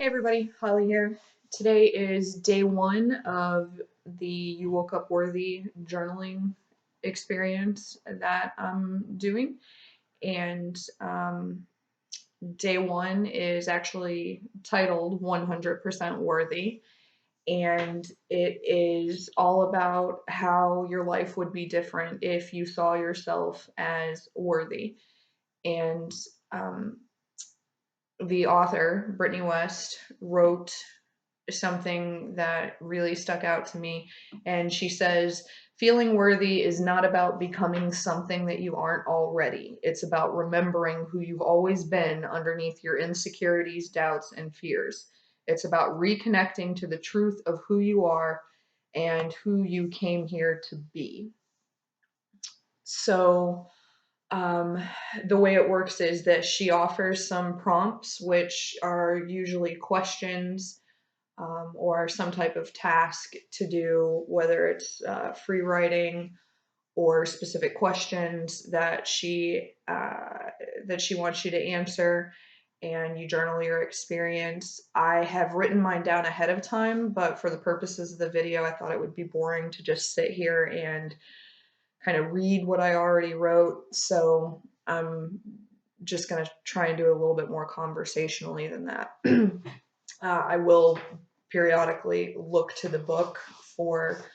Hey everybody, Holly here. Today is day one of the You Woke Up Worthy journaling experience that I'm doing. And day one is actually titled 100% Worthy. And it is all about how your life would be different if you saw yourself as worthy. And um, the author, Brittany West, wrote something that really stuck out to me. And she says, feeling worthy is not about becoming something that you aren't already. It's about remembering who you've always been underneath your insecurities, doubts, and fears. It's about reconnecting to the truth of who you are and who you came here to be. So, um, the way it works is that she offers some prompts, which are usually questions or some type of task to do, whether it's free writing or specific questions that she wants you to answer, and you journal your experience. I have written mine down ahead of time, but for the purposes of the video, I thought it would be boring to just sit here and kind of read what I already wrote. So I'm just going to try and do it a little bit more conversationally than that. I will periodically look to the book for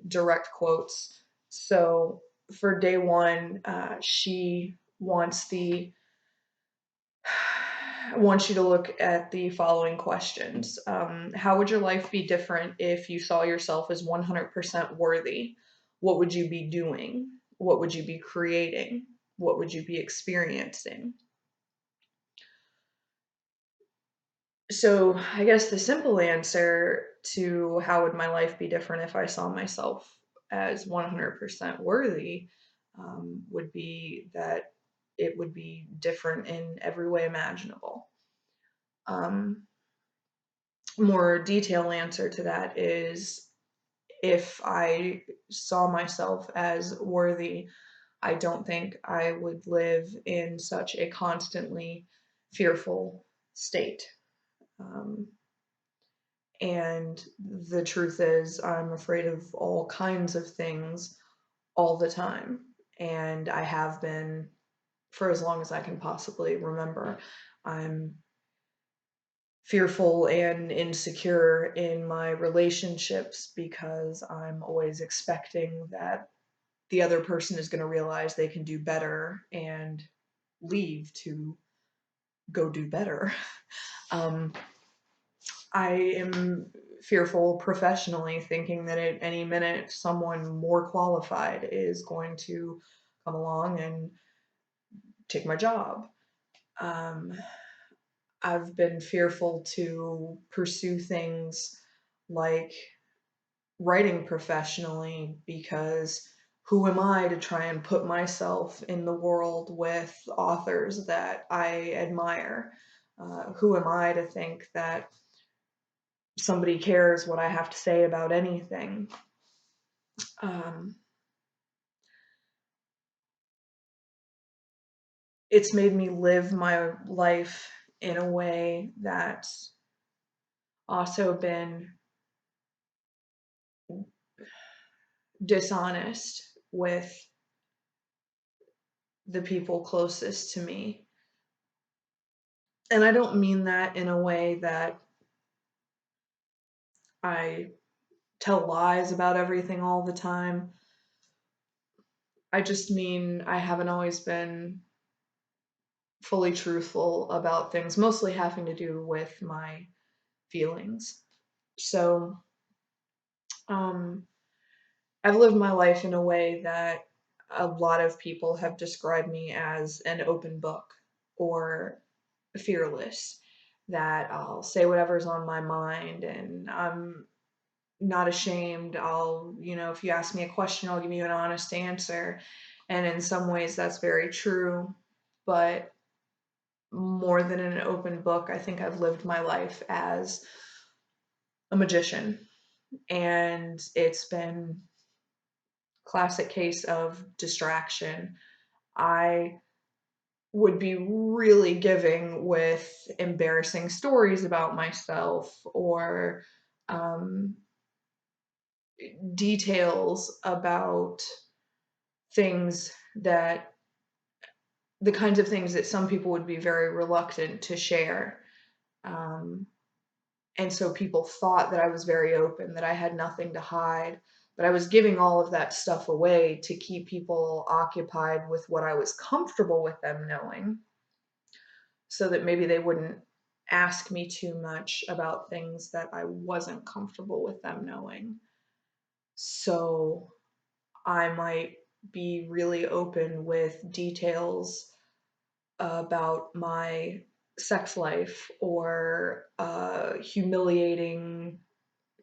direct quotes. So for day one, she wants you to look at the following questions. How would your life be different if you saw yourself as 100% worthy? What would you be doing? What would you be creating? What would you be experiencing? So I guess the simple answer to how would my life be different if I saw myself as 100% worthy would be that it would be different in every way imaginable. Um, More detailed answer to that is if I saw myself as worthy, I don't think I would live in such a constantly fearful state. Um, And the truth is, I'm afraid of all kinds of things all the time. And I have been for as long as I can possibly remember. I'm fearful and insecure in my relationships because I'm always expecting that the other person is going to realize they can do better and leave to go do better. Um, I am fearful professionally, thinking that at any minute someone more qualified is going to come along and take my job. Um, I've been fearful to pursue things like writing professionally because who am I to try and put myself in the world with authors that I admire? Who am I to think that somebody cares what I have to say about anything? Um, it's made me live my life in a way that's also been dishonest with the people closest to me. And I don't mean that in a way that I tell lies about everything all the time. I just mean I haven't always been fully truthful about things, mostly having to do with my feelings. So, um, I've lived my life in a way that a lot of people have described me as an open book or fearless, that I'll say whatever's on my mind and I'm not ashamed. If you ask me a question, I'll give you an honest answer. And in some ways, that's very true. But more than an open book, I think I've lived my life as a magician. And it's been classic case of distraction. I would be really giving with embarrassing stories about myself or um, details about things that the kinds of things that some people would be very reluctant to share. Um, and so people thought that I was very open, that I had nothing to hide, but I was giving all of that stuff away to keep people occupied with what I was comfortable with them knowing, so that maybe they wouldn't ask me too much about things that I wasn't comfortable with them knowing. So I might be really open with details about my sex life or a humiliating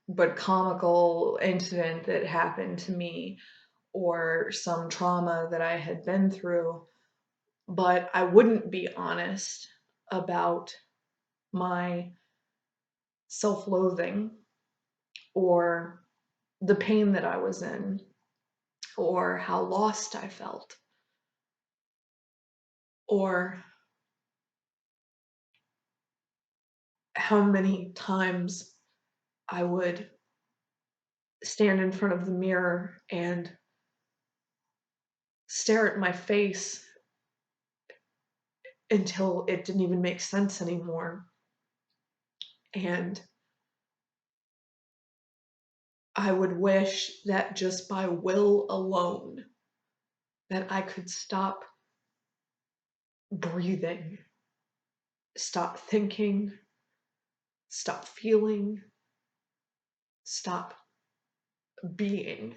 but comical incident that happened to me or some trauma that I had been through, but I wouldn't be honest about my self loathing or the pain that I was in or how lost I felt or how many times I would stand in front of the mirror and stare at my face until it didn't even make sense anymore. And I would wish that just by will alone that I could stop breathing, stop thinking, stop feeling, stop being.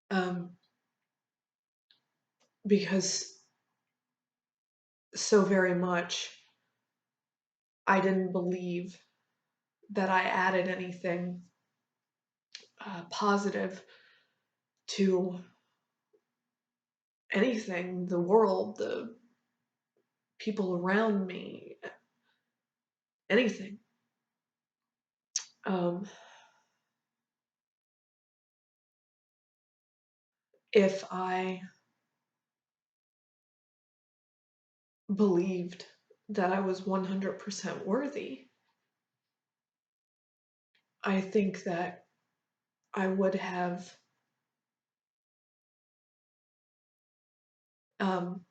Um, because so very much I didn't believe that I added anything positive to anything, the world, the people around me, anything. Um, if I believed that I was 100% worthy, I think that I would have um,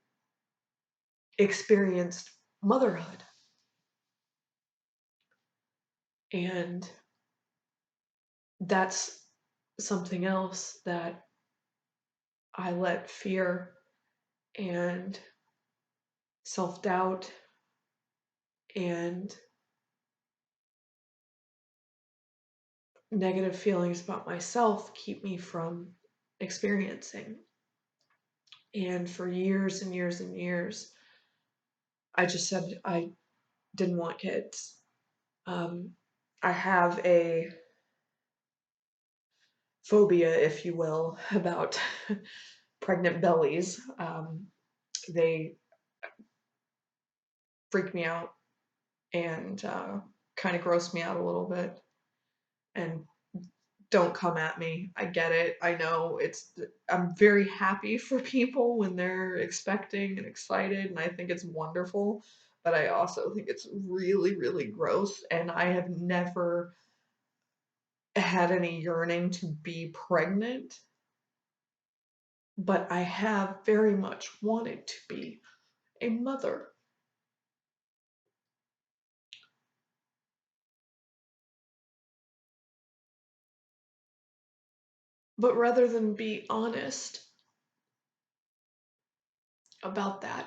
experienced motherhood. And that's something else that I let fear and self doubt and negative feelings about myself keep me from experiencing. And for years and years and years, I just said I didn't want kids. Um, I have a phobia, if you will, about pregnant bellies. They freak me out and kind of gross me out a little bit. And don't come at me. I get it. I know I'm very happy for people when they're expecting and excited, and I think it's wonderful. But I also think it's really, really gross. And I have never had any yearning to be pregnant, but I have very much wanted to be a mother. But rather than be honest about that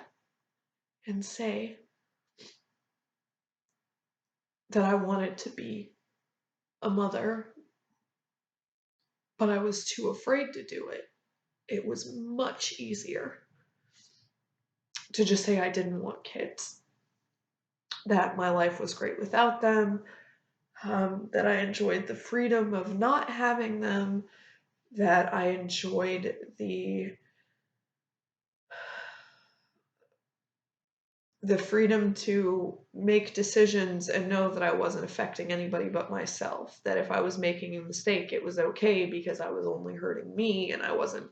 and say that I wanted to be a mother, but I was too afraid to do it, it was much easier to just say I didn't want kids, that my life was great without them, that I enjoyed the freedom of not having them, that I enjoyed the freedom to make decisions and know that I wasn't affecting anybody but myself. That if I was making a mistake, it was okay because I was only hurting me and I wasn't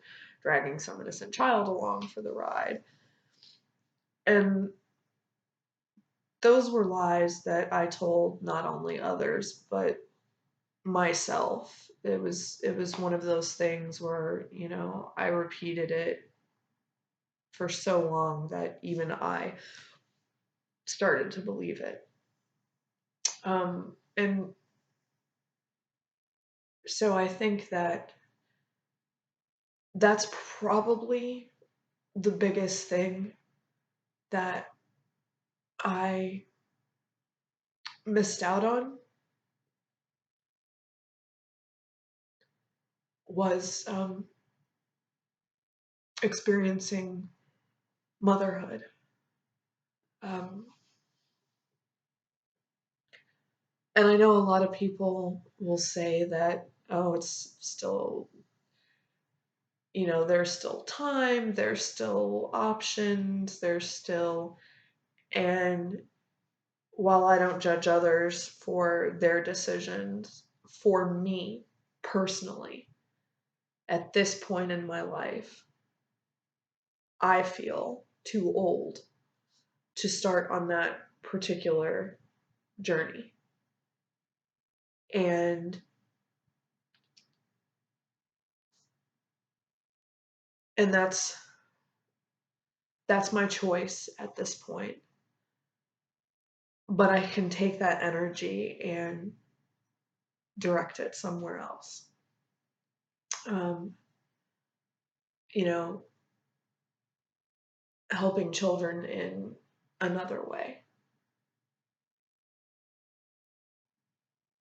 dragging some innocent child along for the ride. And those were lies that I told not only others, but myself. It was one of those things where, I repeated it for so long that even I started to believe it. And so I think that that's probably the biggest thing that I missed out on was experiencing motherhood. Um, and I know a lot of people will say that, oh, it's still, there's still time, there's still options, there's still, and while I don't judge others for their decisions, for me personally, at this point in my life, I feel too old to start on that particular journey. And and that's my choice at this point. But I can take that energy and direct it somewhere else. Um, you know, Helping children in another way.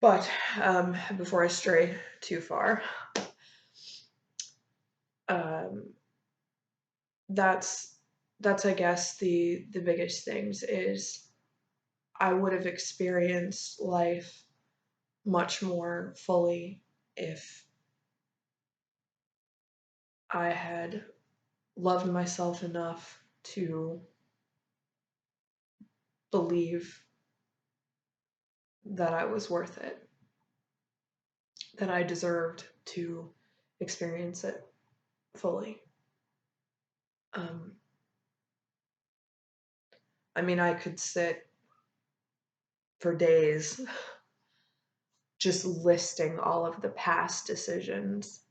But before I stray too far, um, that's I guess the biggest things is I would have experienced life much more fully if I had loved myself enough to believe that I was worth it, that I deserved to experience it fully. Um, I mean, I could sit for days just listing all of the past decisions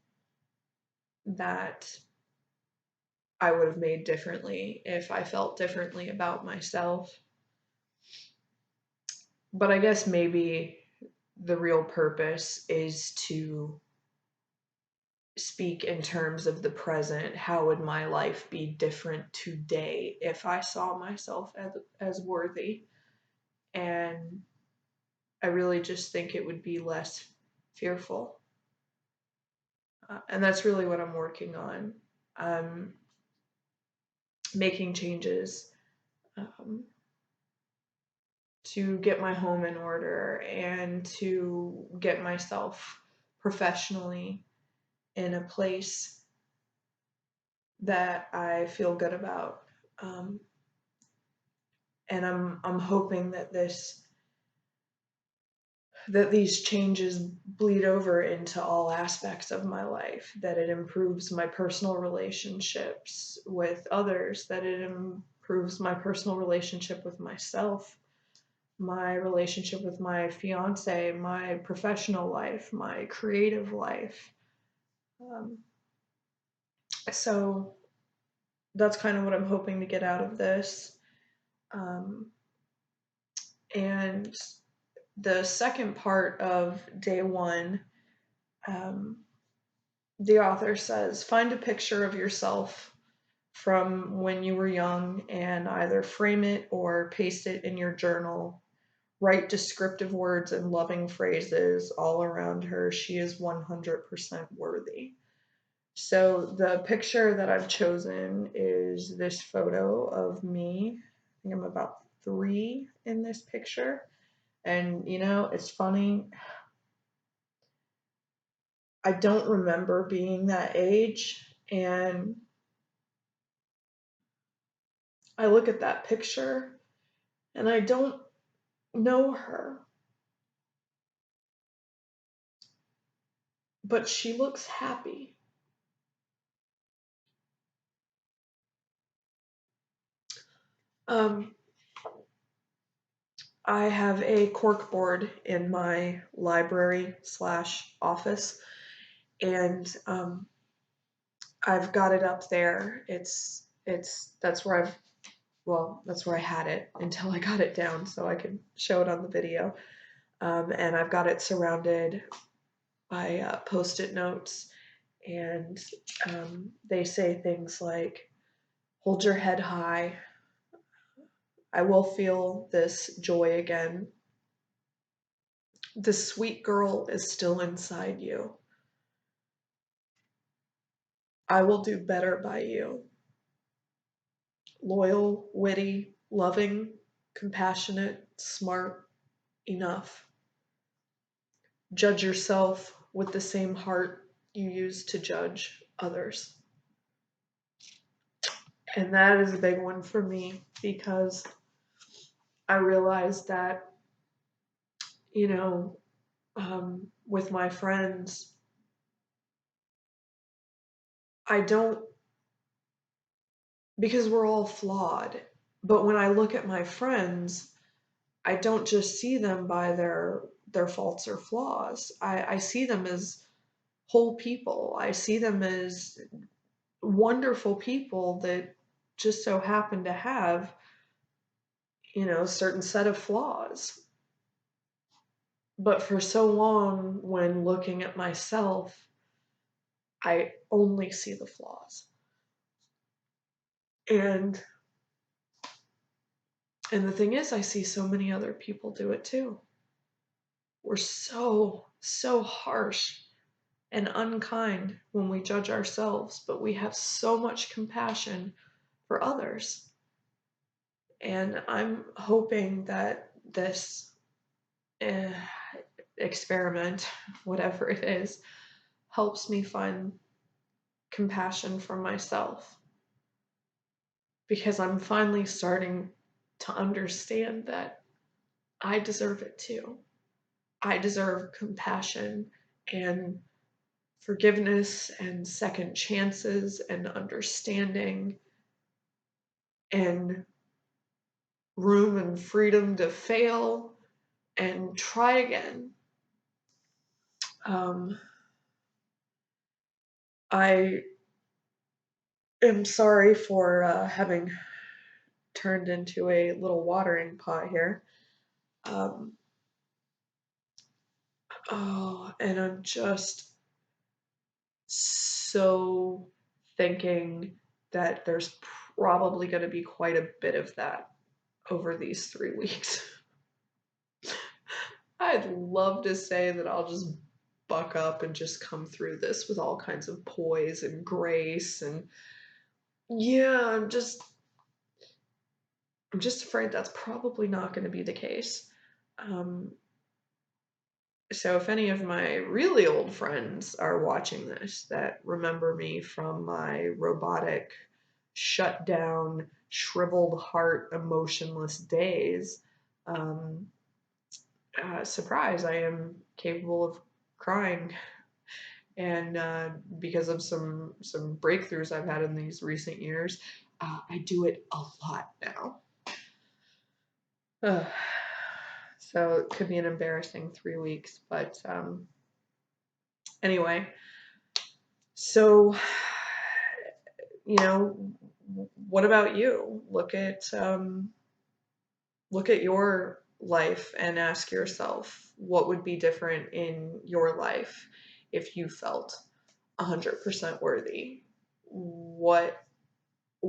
that I would have made differently if I felt differently about myself. But I guess maybe the real purpose is to speak in terms of the present. How would my life be different today if I saw myself as worthy? And I really just think it would be less fearful. And that's really what I'm working on. I'm making changes um, to get my home in order and to get myself professionally in a place that I feel good about. Um, and I'm hoping that these changes bleed over into all aspects of my life, that it improves my personal relationships with others, that it improves my personal relationship with myself, my relationship with my fiance, my professional life, my creative life. Um, so that's kind of what I'm hoping to get out of this. Um, and the second part of day one, um, the author says, find a picture of yourself from when you were young and either frame it or paste it in your journal. Write descriptive words and loving phrases all around her. She is 100% worthy. So the picture that I've chosen is this photo of me. I think I'm about 3 in this picture. And it's funny. I don't remember being that age. And I look at that picture and I don't know her, but she looks happy. Um, I have a cork board in my library slash office, and I've got it up there. That's where that's where I had it until I got it down so I could show it on the video. And I've got it surrounded by post-it notes, and they say things like, "Hold your head high. I will feel this joy again. The sweet girl is still inside you. I will do better by you. Loyal, witty, loving, compassionate, smart, enough. Judge yourself with the same heart you use to judge others." And that is a big one for me because I realized that, you know, with my friends, I don't, because we're all flawed. But when I look at my friends, I don't just see them by their faults or flaws. I see them as whole people. I see them as wonderful people that just so happen to have, a certain set of flaws. But for so long, when looking at myself, I only see the flaws. And the thing is, I see so many other people do it too. We're so harsh and unkind when we judge ourselves, but we have so much compassion for others. And I'm hoping that this uh, experiment, whatever it is, helps me find compassion for myself, because I'm finally starting to understand that I deserve it too. I deserve compassion and forgiveness and second chances and understanding and room and freedom to fail and try again. Um, I am sorry for having turned into a little watering pot here. Um, and I'm just so thinking that there's probably going to be quite a bit of that over these 3 weeks. I'd love to say that I'll just buck up and just come through this with all kinds of poise and grace, and yeah, I'm just afraid that's probably not going to be the case. Um, so if any of my really old friends are watching this that remember me from my robotic, shut down, shriveled heart, emotionless days, um, surprise, I am capable of crying. And because of some breakthroughs I've had in these recent years, I do it a lot now. So it could be an embarrassing 3 weeks, but anyway. So, what about you? Look at your life and ask yourself what would be different in your life if you felt 100% worthy. What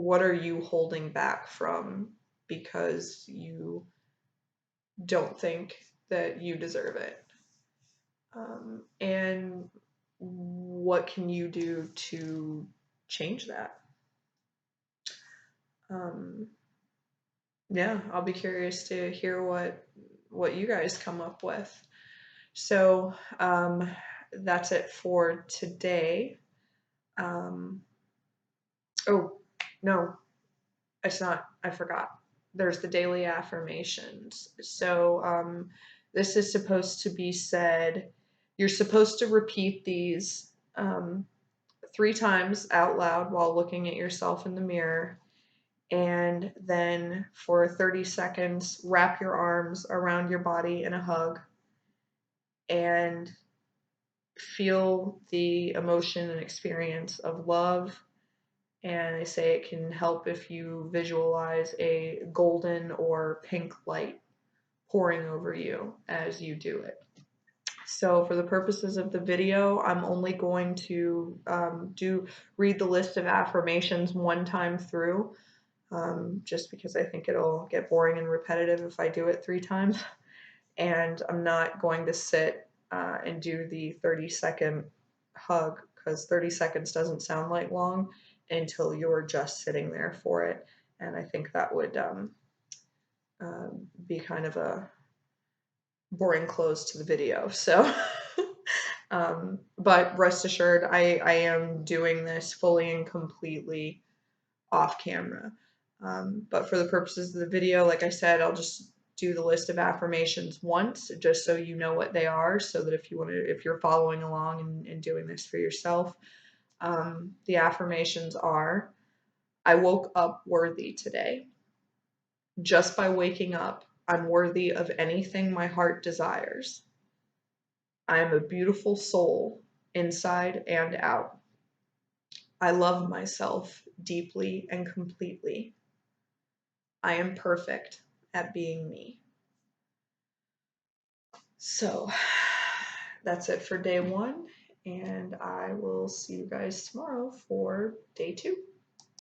are you holding back from because you don't think that you deserve it? And what can you do to change that? Um, yeah, I'll be curious to hear what you guys come up with. So that's it for today. Um, oh no, it's not. I forgot. There's the daily affirmations. So this is supposed to be said. You're supposed to repeat these 3 times out loud while looking at yourself in the mirror, And then for 30 seconds, wrap your arms around your body in a hug and feel the emotion and experience of love. And they say it can help if you visualize a golden or pink light pouring over you as you do it. So for the purposes of the video, I'm only going to read the list of affirmations one time through, just because I think it'll get boring and repetitive if I do it 3 times. And I'm not going to sit and do the 30-second hug, because 30 seconds doesn't sound like long until you're just sitting there for it. And I think that would be kind of a boring close to the video. So, but rest assured, I am doing this fully and completely off camera. But for the purposes of the video, like I said, I'll just do the list of affirmations once, just so you know what they are, so that if you're following along and doing this for yourself, the affirmations are: I woke up worthy today. Just by waking up, I'm worthy of anything my heart desires. I am a beautiful soul, inside and out. I love myself deeply and completely. I am perfect at being me. So that's it for day 1, and I will see you guys tomorrow for day 2.